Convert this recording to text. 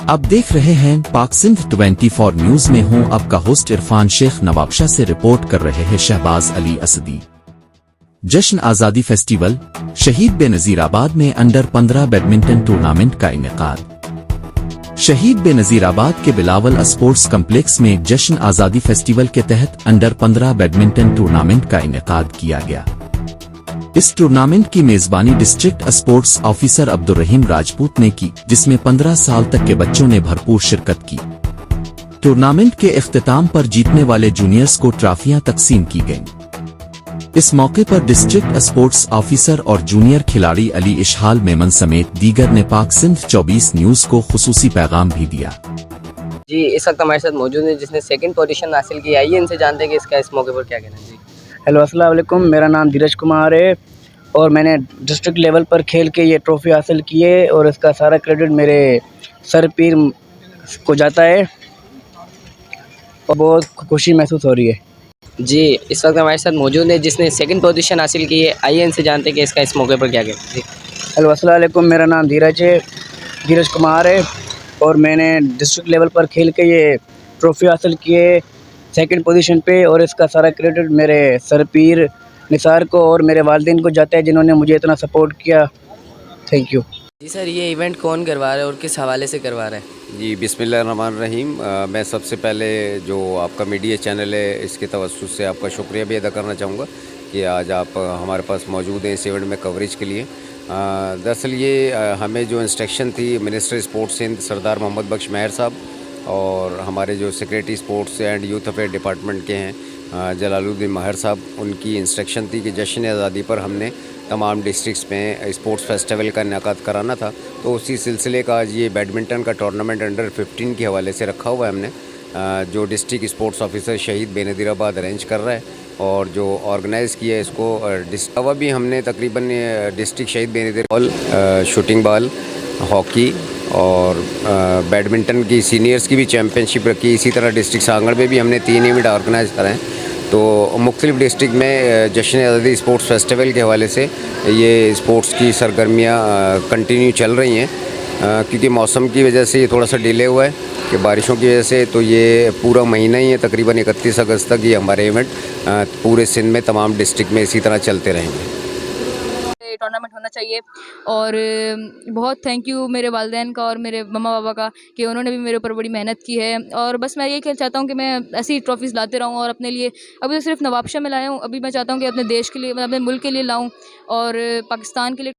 आप देख रहे हैं पाक सिंध 24 न्यूज में हूं आपका होस्ट इरफान शेख नवाबशाह से रिपोर्ट कर रहे हैं शहबाज अली असदी। जश्न आज़ादी फेस्टिवल शहीद बेनज़ीराबाद में अंडर 15 बैडमिंटन टूर्नामेंट का इनेकाद। शहीद बेनज़ीराबाद के बिलावल स्पोर्ट्स कम्प्लेक्स में जश्न आज़ादी फेस्टिवल के तहत अंडर 15 बैडमिंटन टूर्नामेंट का इनेकाद किया गया। इस टूर्नामेंट की मेजबानी डिस्ट्रिक्ट स्पोर्ट्स ऑफिसर अब्दुल रहीम राजपूत ने की, जिसमें 15 साल तक के बच्चों ने भरपूर शिरकत की। टूर्नामेंट के इख्तिताम पर जीतने वाले जूनियर्स को ट्रॉफियां तकसीम की गईं। इस मौके पर डिस्ट्रिक्ट स्पोर्ट्स ऑफिसर और जूनियर खिलाड़ी अली इशहाल मेमन समेत दीगर ने पाक सिंध 24 न्यूज को खुसूसी पैगाम भी दिया। जी, इस वक्त हमारे साथ मौजूद है जिसने सेकंड पोजीशन हासिल की। आइए इनसे जानते हैं कि इसका इस मौके पर क्या कहना है। जी हेलो, अस्सलाम वालेकुम। मेरा नाम धीरज कुमार है और मैंने डिस्ट्रिक्ट लेवल पर खेल के ये ट्रॉफ़ी हासिल की है और इसका सारा क्रेडिट मेरे सर पीर को जाता है और बहुत खुशी महसूस हो रही है। जी, इस वक्त हमारे साथ मौजूद है जिसने सेकंड पोजीशन हासिल की है। आइए इनसे जानते हैं कि इसका इस मौके पर क्या कहना है। जी हेलो, अस्सलाम वालेकुम। मेरा नाम धीरज कुमार है और मैंने डिस्ट्रिक्ट लेवल पर खेल के ये ट्रॉफ़ी हासिल की है सेकंड पोजीशन पे और इसका सारा क्रेडिट मेरे सर पीर निसार को और मेरे वालिदैन को जाता है जिन्होंने मुझे इतना सपोर्ट किया। Thank you. जी सर, ये इवेंट कौन करवा रहा है और किस हवाले से करवा रहा है? जी बिस्मिल्लाहिर्रहमानिर्रहीम। मैं सबसे पहले जो आपका मीडिया चैनल है इसके तवज्जुह से आपका शुक्रिया भी अदा करना चाहूँगा कि आज आप हमारे पास मौजूद हैं इस इवेंट में कवरेज के लिए। दरअसल ये हमें जो इंस्ट्रक्शन थी मिनिस्टर स्पोर्ट्स सिंध सरदार मोहम्मद बख्श महर साहब और हमारे जो secretary sports and youth affair department के हैं जलालुद्दीन महर साहब, उनकी इंस्ट्रक्शन थी कि जश्न आज़ादी पर हमने तमाम डिस्ट्रिक्ट्स में स्पोर्ट्स फेस्टिवल का इनेकाद कराना था। तो उसी सिलसिले का आज ये बैडमिंटन का टूर्नामेंट अंडर 15 के हवाले से रखा हुआ है हमने, जो डिस्ट्रिक्ट स्पोर्ट्स ऑफिसर शहीद बेनज़ीराबाद अरेंज कर रहा है और जो ऑर्गेनाइज़ किया है इसको अवा भी हमने तकरीबन डिस्ट्रिक्ट शहीद बेनज़ीराबाद शूटिंग बॉल, हॉकी और बैडमिंटन की सीनियर्स की भी चैम्पियनशिप रखी। इसी तरह डिस्ट्रिक्ट सांगड़ में भी हमने 3 इवेंट ऑर्गेनाइज कराए हैं। तो मुख्तलिफ़ डिस्ट्रिक्ट में जश्न आज़ादी स्पोर्ट्स फेस्टिवल के हवाले से ये स्पोर्ट्स की सरगर्मियाँ कंटिन्यू चल रही हैं, क्योंकि मौसम की वजह से ये थोड़ा सा डिले हुआ है कि बारिशों की वजह से। तो ये पूरा महीना ही है, तकरीबन 31 अगस्त तक ये हमारे इवेंट पूरे सिंध में तमाम डिस्ट्रिक्ट में इसी तरह चलते रहेंगे। टूर्नामेंट होना चाहिए और बहुत थैंक यू मेरे वालिदैन का और मेरे मम्मा पापा का कि उन्होंने भी मेरे ऊपर बड़ी मेहनत की है। और बस मैं यही कहना चाहता हूँ कि मैं ऐसी ट्रॉफीज़ लाते रहूँ और अपने लिए अभी तो सिर्फ नवाबशाह में लाया हूँ, अभी मैं चाहता हूँ कि अपने देश के लिए, अपने मुल्क के लिए लाऊँ और पाकिस्तान के लिए